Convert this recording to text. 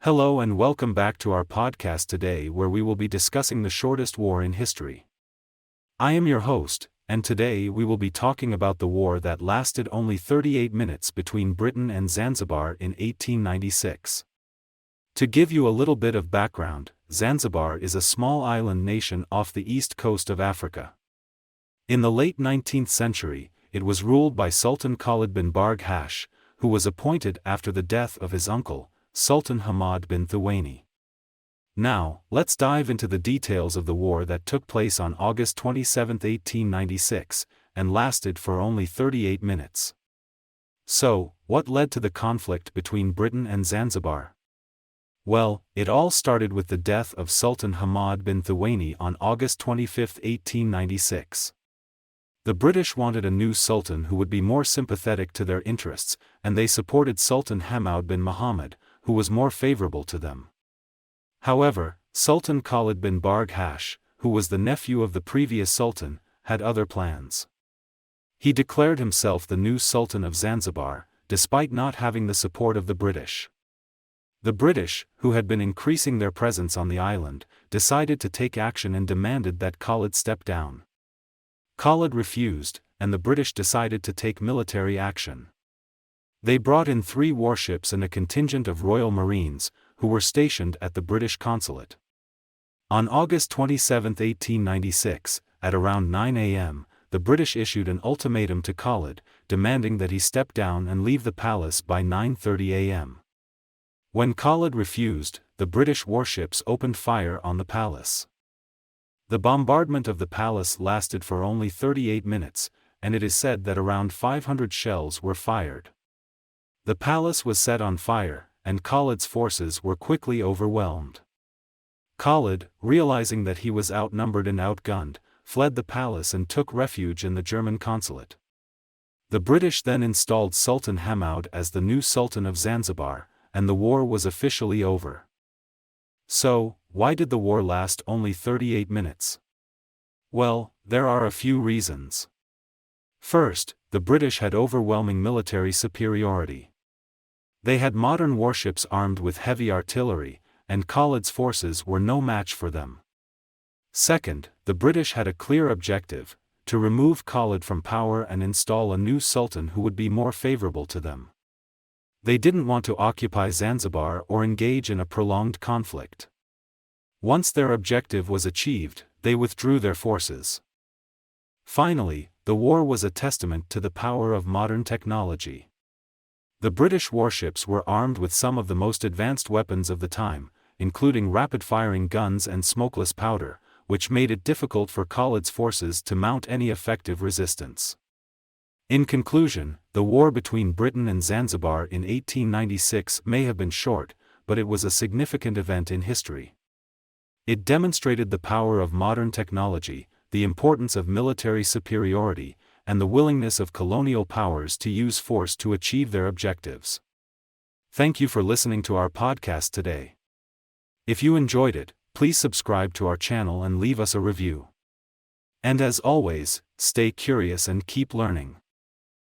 Hello and welcome back to our podcast today, where we will be discussing the shortest war in history. I am your host, and today we will be talking about the war that lasted only 38 minutes between Britain and Zanzibar in 1896. To give you a little bit of background, Zanzibar is a small island nation off the east coast of Africa. In the late 19th century, it was ruled by Sultan Khalid bin Barghash, who was appointed after the death of his uncle, Sultan Hamoud bin Thuwaini. Now, let's dive into the details of the war that took place on August 27, 1896, and lasted for only 38 minutes. So, what led to the conflict between Britain and Zanzibar? Well, it all started with the death of Sultan Hamoud bin Thuwaini on August 25, 1896. The British wanted a new sultan who would be more sympathetic to their interests, and they supported Sultan Hamoud bin Mohammed, who was more favorable to them. However, Sultan Khalid bin Barghash, who was the nephew of the previous sultan, had other plans. He declared himself the new Sultan of Zanzibar, despite not having the support of the British. The British, who had been increasing their presence on the island, decided to take action and demanded that Khalid step down. Khalid refused, and the British decided to take military action. They brought in 3 warships and a contingent of Royal Marines, who were stationed at the British consulate. On August 27, 1896, at around 9 a.m., the British issued an ultimatum to Khalid, demanding that he step down and leave the palace by 9:30 a.m. When Khalid refused, the British warships opened fire on the palace. The bombardment of the palace lasted for only 38 minutes, and it is said that around 500 shells were fired. The palace was set on fire, and Khalid's forces were quickly overwhelmed. Khalid, realizing that he was outnumbered and outgunned, fled the palace and took refuge in the German consulate. The British then installed Sultan Hamoud as the new Sultan of Zanzibar, and the war was officially over. So, why did the war last only 38 minutes? Well, there are a few reasons. First, the British had overwhelming military superiority. They had modern warships armed with heavy artillery, and Khalid's forces were no match for them. Second, the British had a clear objective: to remove Khalid from power and install a new sultan who would be more favorable to them. They didn't want to occupy Zanzibar or engage in a prolonged conflict. Once their objective was achieved, they withdrew their forces. Finally, the war was a testament to the power of modern technology. The British warships were armed with some of the most advanced weapons of the time, including rapid-firing guns and smokeless powder, which made it difficult for Khalid's forces to mount any effective resistance. In conclusion, the war between Britain and Zanzibar in 1896 may have been short, but it was a significant event in history. It demonstrated the power of modern technology, the importance of military superiority, and the willingness of colonial powers to use force to achieve their objectives. Thank you for listening to our podcast today. If you enjoyed it, please subscribe to our channel and leave us a review. And as always, stay curious and keep learning.